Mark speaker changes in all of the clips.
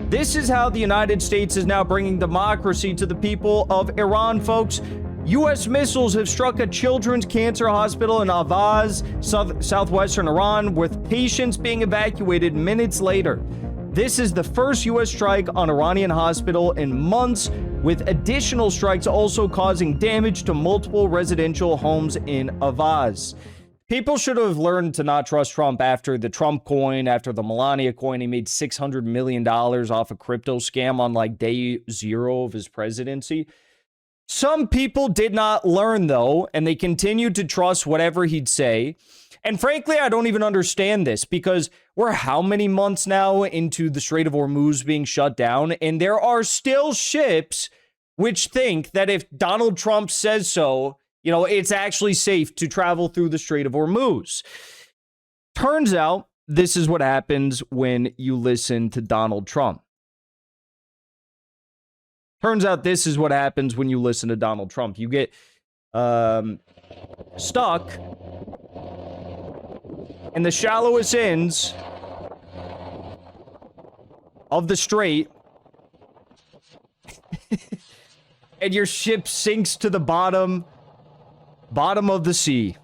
Speaker 1: This is how the United States is now bringing democracy to the people of Iran, folks. U.S. missiles have struck a children's cancer hospital in Avaz, southwestern Iran, with patients being evacuated minutes later. This is the first U.S. strike on Iranian hospital in months, with additional strikes also causing damage to multiple residential homes in Avaz. People should have learned to not trust Trump after the Trump coin, after the Melania coin. He made $600 million off a crypto scam on like day 0 of his presidency. Some people did not learn, though, and they continued to trust whatever he'd say. And frankly, I don't even understand this, because we're how many months now into the Strait of Hormuz being shut down, and there are still ships which think that if Donald Trump says so, you know, it's actually safe to travel through the Strait of Hormuz. Turns out this is what happens when you listen to Donald Trump. Turns out this is what happens when you listen to Donald Trump. You get stuck in the shallowest ends of the strait, and your ship sinks to the bottom of the sea.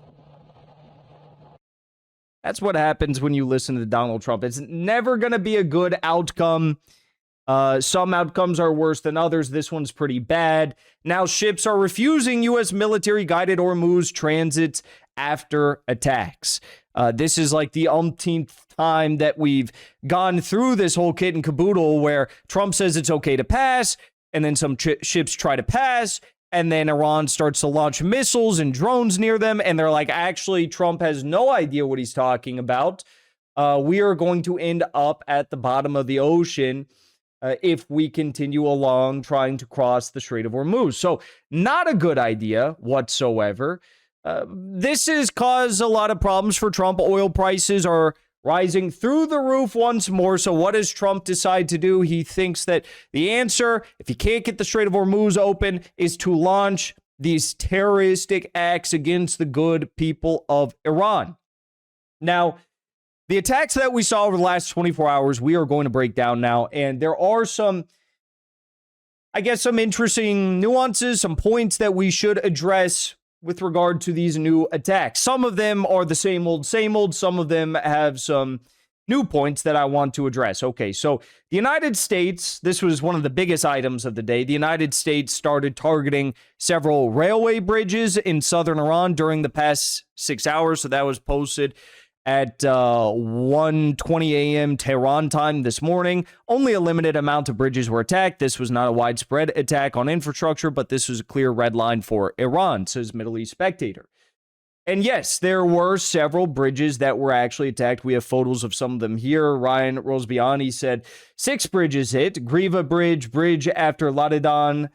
Speaker 1: That's what happens when you listen to Donald Trump. It's never going to be a good outcome. Some outcomes are worse than others. This one's pretty bad. Now, ships are refusing U.S. military-guided Hormuz transits after attacks. This is like the umpteenth time that we've gone through this whole kit and caboodle where Trump says it's okay to pass, and then some ships try to pass, and then Iran starts to launch missiles and drones near them, and they're like, actually, Trump has no idea what he's talking about. We are going to end up at the bottom of the ocean if we continue along trying to cross the Strait of Hormuz. So not a good idea whatsoever. This has caused a lot of problems for Trump. Oil prices are rising through the roof once more. So what does Trump decide to do? He thinks that the answer, if he can't get the Strait of Hormuz open, is to launch these terroristic acts against the good people of Iran. Now, the attacks that we saw over the last 24 hours, we are going to break down now. And there are some interesting nuances, some points that we should address with regard to these new attacks. Some of them are the same old, same old. Some of them have some new points that I want to address. Okay, so the United States, this was one of the biggest items of the day. The United States started targeting several railway bridges in southern Iran during the past 6 hours. So that was posted at 1:20 a.m. Tehran time this morning. Only a limited amount of bridges were attacked. This was not a widespread attack on infrastructure, but this was a clear red line for Iran, says Middle East Spectator. And yes, there were several bridges that were actually attacked. We have photos of some of them here. Ryan Rosbiani said 6 bridges hit. Griva bridge after Ladidan,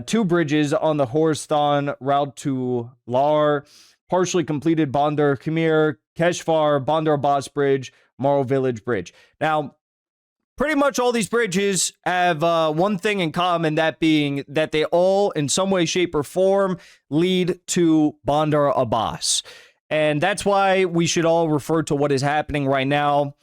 Speaker 1: 2 bridges on the Horistan route to Lar, partially completed Bandar Kemir, Keshvar, Bandar Abbas Bridge, Maro Village Bridge. Now, pretty much all these bridges have one thing in common, that being that they all, in some way, shape, or form, lead to Bandar Abbas. And that's why we should all refer to what is happening right now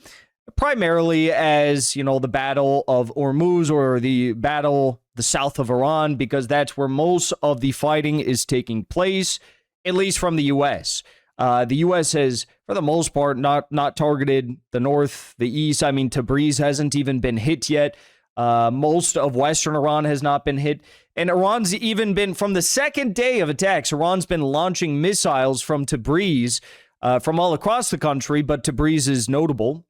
Speaker 1: primarily as, you know, the Battle of Hormuz, or the battle, the south of Iran, because that's where most of the fighting is taking place, at least from the U.S. The U.S. has, for the most part, not targeted the north, the east. I mean, Tabriz hasn't even been hit yet. Most of western Iran has not been hit. And Iran's even been, from the second day of attacks, Iran's been launching missiles from Tabriz, from all across the country, but Tabriz is notable.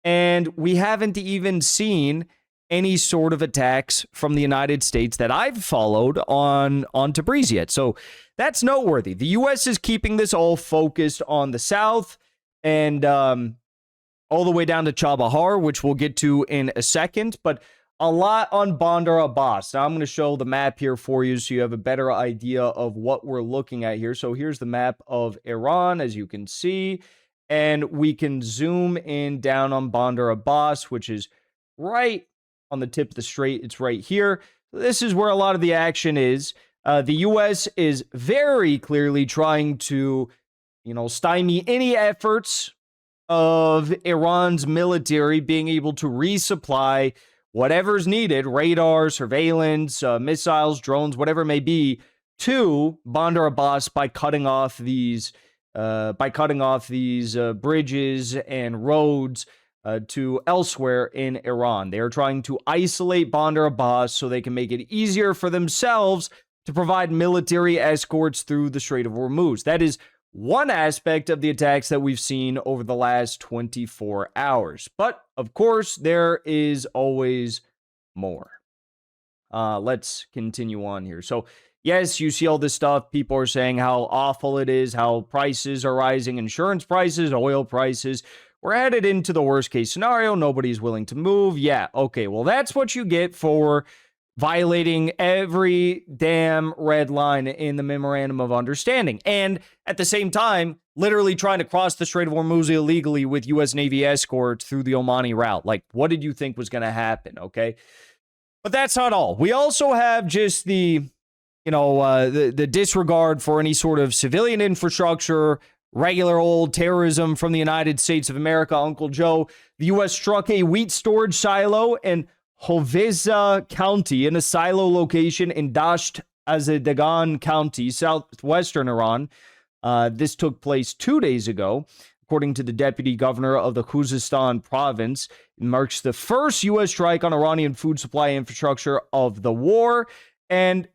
Speaker 1: And we haven't even seen any sort of attacks from the United States that I've followed on Tabriz yet. So that's noteworthy. The U.S. is keeping this all focused on the south and all the way down to Chabahar, which we'll get to in a second, but a lot on Bandar Abbas. Now I'm going to show the map here for you so you have a better idea of what we're looking at here. So here's the map of Iran, as you can see, and we can zoom in down on Bandar Abbas, which is right on the tip of the strait. It's right here. This is where a lot of the action is. The U.S. is very clearly trying to, stymie any efforts of Iran's military being able to resupply whatever's needed, radar, surveillance, missiles, drones, whatever it may be, to Bandar Abbas by cutting off these bridges and roads to elsewhere in Iran. They are trying to isolate Bandar Abbas so they can make it easier for themselves to provide military escorts through the Strait of Hormuz. That is one aspect of the attacks that we've seen over the last 24 hours. But, of course, there is always more. Let's continue on here. So, yes, you see all this stuff. People are saying how awful it is, how prices are rising, insurance prices, oil prices. We're headed into the worst case scenario. Nobody's willing to move. Yeah, okay, well, that's what you get for violating every damn red line in the Memorandum of Understanding. And at the same time, literally trying to cross the Strait of Hormuz illegally with U.S. Navy escorts through the Omani route. Like, what did you think was going to happen, okay? But that's not all. We also have just the disregard for any sort of civilian infrastructure, regular old terrorism from the United States of America. Uncle Joe, the U.S. struck a wheat storage silo in Hoveza County, in a silo location in Dasht Azedegan County, southwestern Iran. This took place 2 days ago. According to the deputy governor of the Khuzestan province, it marks the first U.S. strike on Iranian food supply infrastructure of the war. And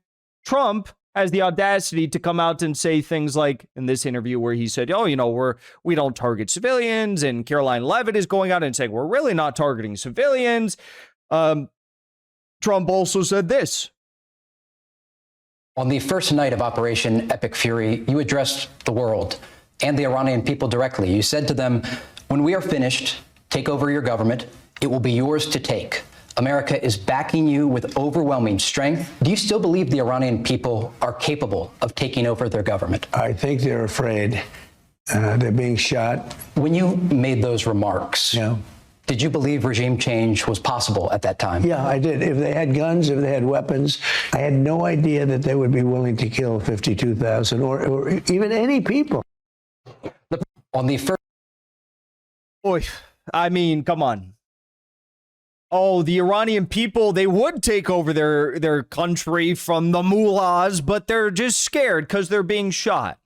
Speaker 1: Trump has the audacity to come out and say things like in this interview where he said, we don't target civilians. And Caroline Leavitt is going out and saying, we're really not targeting civilians. Trump also said this.
Speaker 2: On the first night of Operation Epic Fury, you addressed the world and the Iranian people directly. You said to them, when we are finished, take over your government. It will be yours to take. America is backing you with overwhelming strength. Do you still believe the Iranian people are capable of taking over their government?
Speaker 3: I think they're afraid. They're being shot.
Speaker 2: When you made those remarks, did you believe regime change was possible at that time?
Speaker 3: Yeah, I did. If they had guns, if they had weapons, I had no idea that they would be willing to kill 52,000 or even any people.
Speaker 2: On the first...
Speaker 1: Boy, I mean, come on. Oh, the Iranian people, they would take over their country from the mullahs, but they're just scared because they're being shot.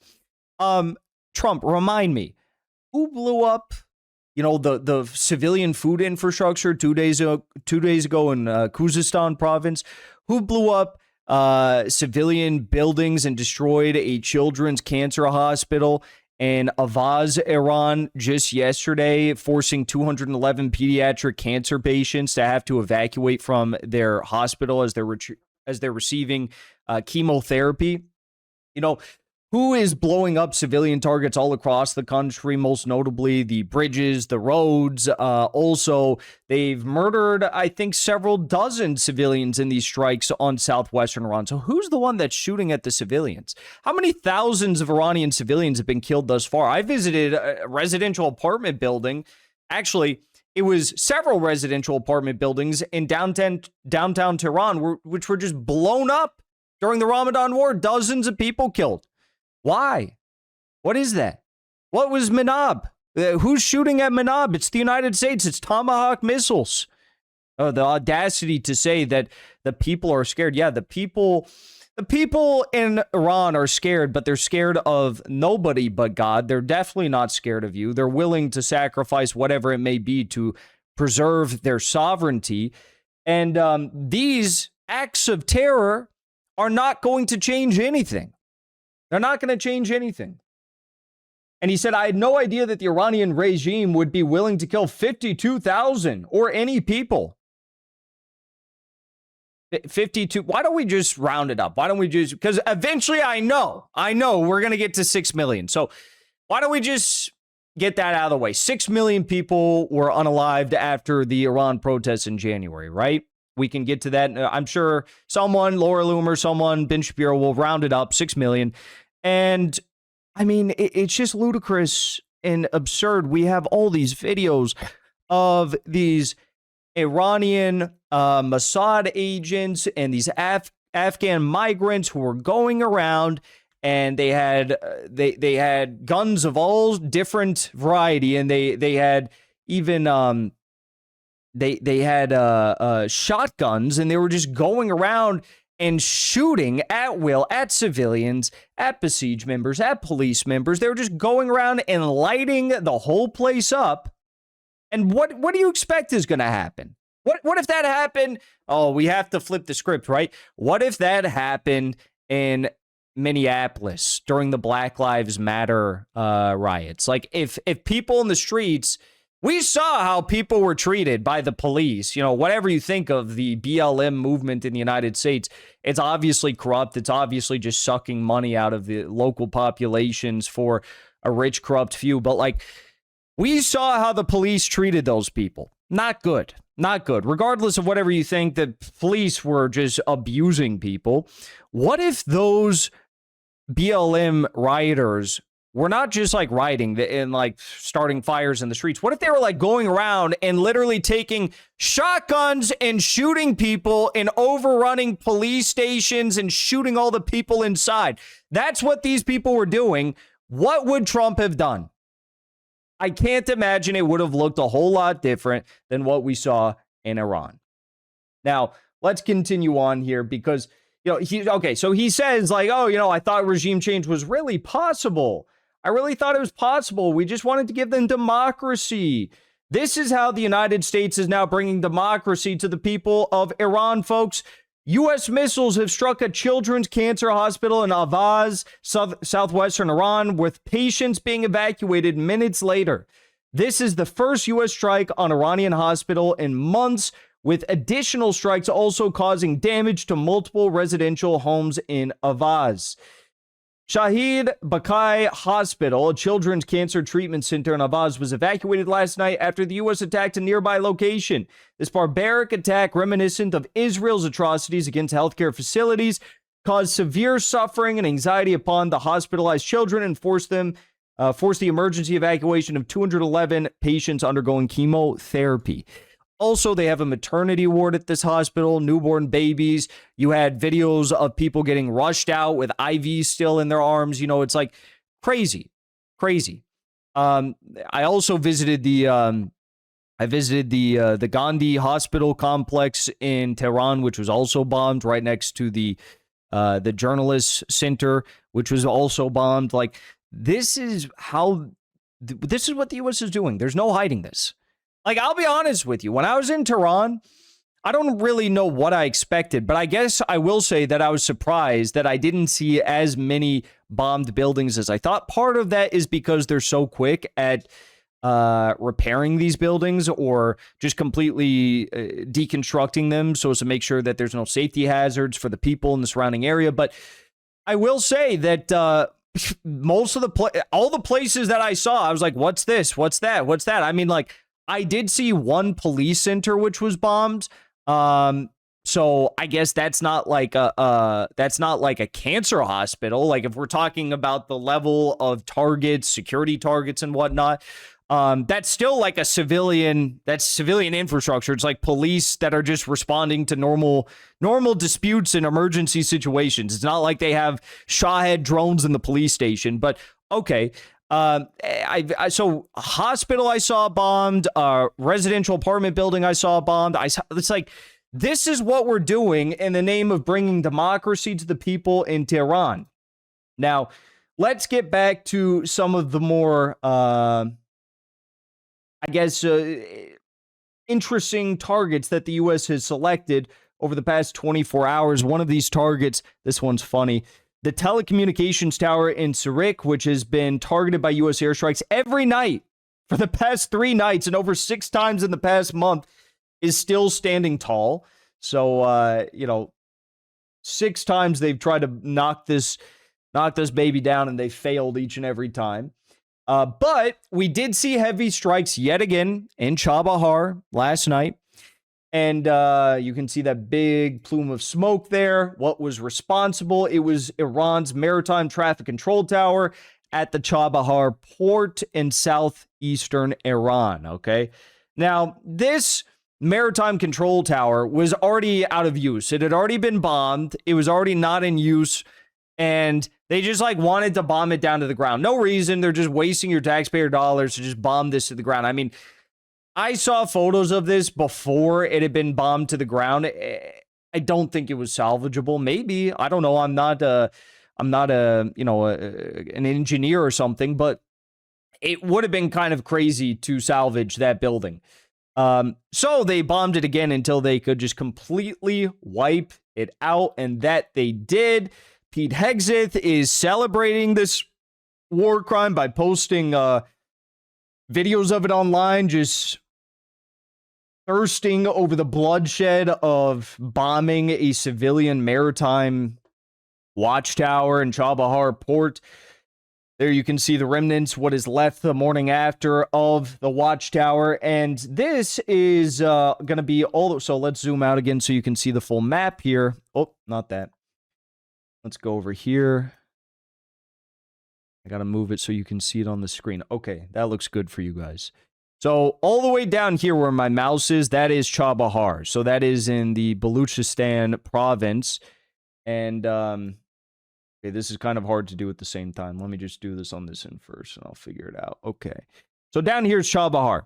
Speaker 1: Trump, remind me, who blew up, the civilian food infrastructure 2 days ago in Khuzestan province? Who blew up civilian buildings and destroyed a children's cancer hospital in Avaz, Iran, just yesterday, forcing 211 pediatric cancer patients to have to evacuate from their hospital as they're receiving chemotherapy? Who is blowing up civilian targets all across the country, most notably the bridges, the roads? Also, they've murdered, I think, several dozen civilians in these strikes on southwestern Iran. So who's the one that's shooting at the civilians? How many thousands of Iranian civilians have been killed thus far? I visited a residential apartment building. Actually, it was several residential apartment buildings in downtown Tehran, which were just blown up during the Ramadan war. Dozens of people killed. Why? What is that? What was Manab? Who's shooting at Manab? It's the United States. It's Tomahawk missiles. The audacity to say that the people are scared. Yeah, the people in Iran are scared, but they're scared of nobody but God. They're definitely not scared of you. They're willing to sacrifice whatever it may be to preserve their sovereignty. And these acts of terror are not going to change anything. They're not going to change anything. And he said, I had no idea that the Iranian regime would be willing to kill 52,000 or any people. 52. Why don't we just round it up? Why don't we just, because eventually I know we're going to get to 6 million. So why don't we just get that out of the way? 6 million people were unalived after the Iran protests in January, right? We can get to that. I'm sure someone, Laura Loomer, someone, Ben Shapiro will round it up, 6 million. And I mean, it's just ludicrous and absurd. We have all these videos of these Iranian Mossad agents and these Afghan migrants who were going around, and they had guns of all different variety, and they had even they had shotguns, and they were just going around and shooting at will at civilians, at besieged members, at police members. They were just going around and lighting the whole place up. And what do you expect is going to happen? What if that happened? Oh, we have to flip the script, right? What if that happened in Minneapolis during the Black Lives Matter riots? Like, if people in the streets, we saw how people were treated by the police. You know, whatever you think of the BLM movement in the United States, it's obviously corrupt. It's obviously just sucking money out of the local populations for a rich, corrupt few. But like, we saw how the police treated those people. Not good. Not good. Regardless of whatever you think, the police were just abusing people. What if those BLM rioters were not just like rioting and like starting fires in the streets? What if they were like going around and literally taking shotguns and shooting people and overrunning police stations and shooting all the people inside? That's what these people were doing. What would Trump have done? I can't imagine it would have looked a whole lot different than what we saw in Iran. Now, let's continue on here because, you know, so he says like, oh, you know, I thought regime change was really possible. I really thought it was possible. We just wanted to give them democracy. This is how the United States is now bringing democracy to the people of Iran, folks. U.S. missiles have struck a children's cancer hospital in Avaz, southwestern Iran, with patients being evacuated minutes later. This is the first U.S. strike on Iranian hospital in months, with additional strikes also causing damage to multiple residential homes in Avaz. Shahid Bakai Hospital, a children's cancer treatment center in Avaz, was evacuated last night after the U.S. attacked a nearby location. This barbaric attack, reminiscent of Israel's atrocities against healthcare facilities, caused severe suffering and anxiety upon the hospitalized children and forced the emergency evacuation of 211 patients undergoing chemotherapy. Also, they have a maternity ward at this hospital, newborn babies. You had videos of people getting rushed out with IVs still in their arms. You know, it's like crazy. I also visited the Gandhi Hospital complex in Tehran, which was also bombed, right next to the Journalists Center, which was also bombed. Like, this is what the U.S. is doing. There's no hiding this. Like, I'll be honest with you. When I was in Tehran, I don't really know what I expected, but I guess I will say that I was surprised that I didn't see as many bombed buildings as I thought. Part of that is because they're so quick at repairing these buildings or just completely deconstructing them so as to make sure that there's no safety hazards for the people in the surrounding area. But I will say that most of all the places that I saw, I was like, what's this? What's that? What's that? I mean, like, I did see one police center which was bombed. So I guess that's not like a cancer hospital. Like, if we're talking about the level of targets, security targets and whatnot, that's still like civilian infrastructure. It's like police that are just responding to normal disputes and emergency situations. It's not like they have Shahed drones in the police station, but okay. So hospital I saw bombed, residential apartment building I saw bombed. It's like, this is what we're doing in the name of bringing democracy to the people in Tehran. Now, let's get back to some of the more, interesting targets that the U.S. has selected over the past 24 hours. One of these targets, this one's funny. The telecommunications tower in Sirik, which has been targeted by U.S. airstrikes every night for the past 3 nights and over 6 times in the past month, is still standing tall. So, 6 times they've tried to knock this baby down, and they failed each and every time. But we did see heavy strikes yet again in Chabahar last night. And you can see that big plume of smoke there. What was responsible? It was Iran's maritime traffic control tower at the Chabahar port in southeastern Iran, okay? Now, this maritime control tower was already out of use. It had already been bombed. It was already not in use. And they just wanted to bomb it down to the ground. No reason. They're just wasting your taxpayer dollars to just bomb this to the ground. I mean, I saw photos of this before it had been bombed to the ground. I don't think it was salvageable. Maybe, I don't know. I'm not an engineer or something, but it would have been kind of crazy to salvage that building. So they bombed it again until they could just completely wipe it out, and that they did. Pete Hegseth is celebrating this war crime by posting videos of it online, just thirsting over the bloodshed of bombing a civilian maritime watchtower in Chabahar port. There you can see the remnants, what is left the morning after of the watchtower. And this is going to be all. So let's zoom out again so you can see the full map here. Oh, not that. Let's go over here. I got to move it so you can see it on the screen. Okay, that looks good for you guys. So all the way down here where my mouse is, that is Chabahar. So that is in the Baluchistan province. And okay, this is kind of hard to do at the same time. Let me just do this on this end first, and I'll figure it out. Okay. So down here is Chabahar.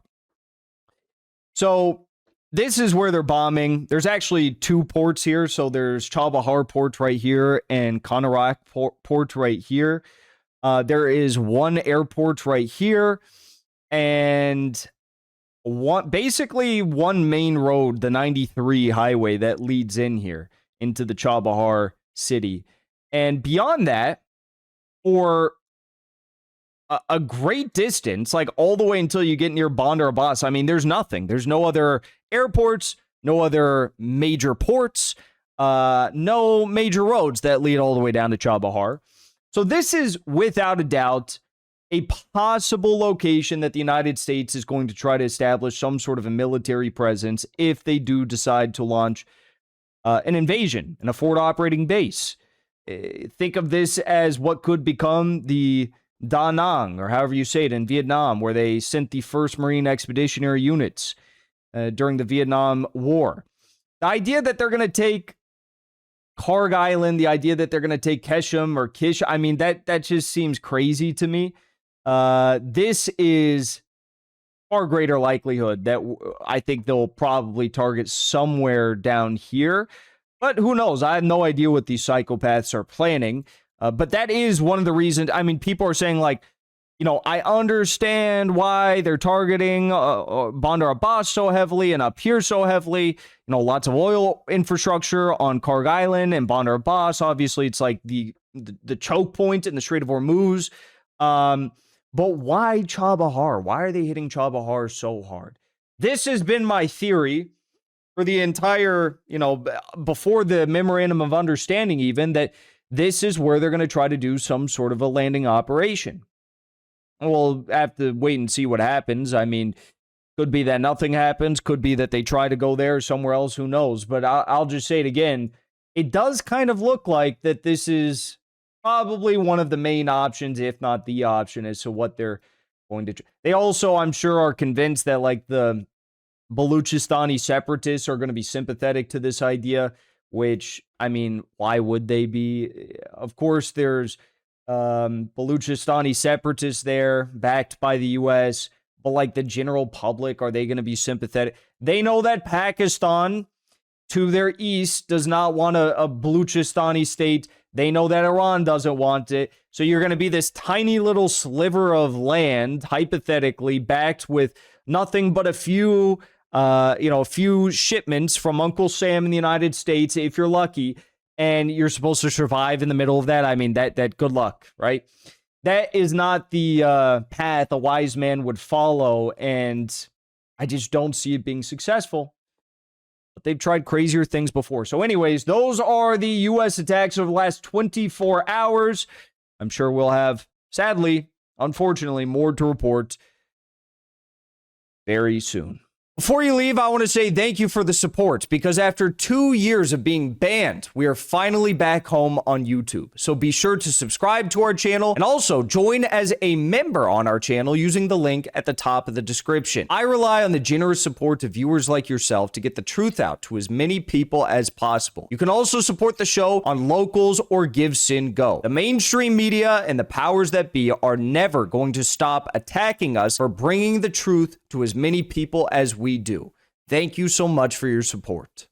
Speaker 1: So this is where they're bombing. There's actually two ports here. So there's Chabahar port right here and Konarak port right here. There is one airport right here. And basically one main road, the 93 highway that leads in here into the Chabahar city. And beyond that, for a great distance, like all the way until you get near Bandar Abbas, I mean, there's nothing. There's no other airports, no other major ports, no major roads that lead all the way down to Chabahar. So this is without a doubt a possible location that the United States is going to try to establish some sort of a military presence if they do decide to launch an invasion and a forward operating base. Think of this as what could become the Da Nang, or however you say it, in Vietnam, where they sent the first Marine Expeditionary Units during the Vietnam War. The idea that they're going to take Karg Island, the idea that they're going to take Keshem or Kish, I mean, that just seems crazy to me. This is far greater likelihood that I think they'll probably target somewhere down here. But who knows? I have no idea what these psychopaths are planning. But that is one of the reasons. I mean, people are saying, like, you know, I understand why they're targeting Bandar Abbas so heavily and up here so heavily. You know, lots of oil infrastructure on Karg Island and Bandar Abbas. Obviously, it's like the choke point in the Strait of Hormuz. But why Chabahar? Why are they hitting Chabahar so hard? This has been my theory for the entire, you know, before the memorandum of understanding even, that this is where they're going to try to do some sort of a landing operation. We'll have to wait and see what happens. I mean, could be that nothing happens. Could be that they try to go there or somewhere else. Who knows? But I'll just say it again. It does kind of look like that this is probably one of the main options, if not the option, as to what they're going to. They also, I'm sure, are convinced that, like, the Baluchistani separatists are going to be sympathetic to this idea, which, I mean, why would they be? Of course, there's Baluchistani separatists there, backed by the U.S., but, like, the general public, are they going to be sympathetic? They know that Pakistan, to their east, does not want a Baluchistani state. They know that Iran doesn't want it. So you're going to be this tiny little sliver of land, hypothetically, backed with nothing but a few shipments from Uncle Sam in the United States, if you're lucky, and you're supposed to survive in the middle of that. I mean, that good luck, right? That is not the path a wise man would follow, and I just don't see it being successful. But they've tried crazier things before. So anyways, those are the U.S. attacks over the last 24 hours. I'm sure we'll have, sadly, unfortunately, more to report very soon. Before you leave, I want to say thank you for the support, because after 2 years of being banned, we are finally back home on YouTube. So be sure to subscribe to our channel and also join as a member on our channel using the link at the top of the description. I rely on the generous support of viewers like yourself to get the truth out to as many people as possible. You can also support the show on Locals or Give Sin Go. The mainstream media and the powers that be are never going to stop attacking us for bringing the truth to as many people as we do. Thank you so much for your support.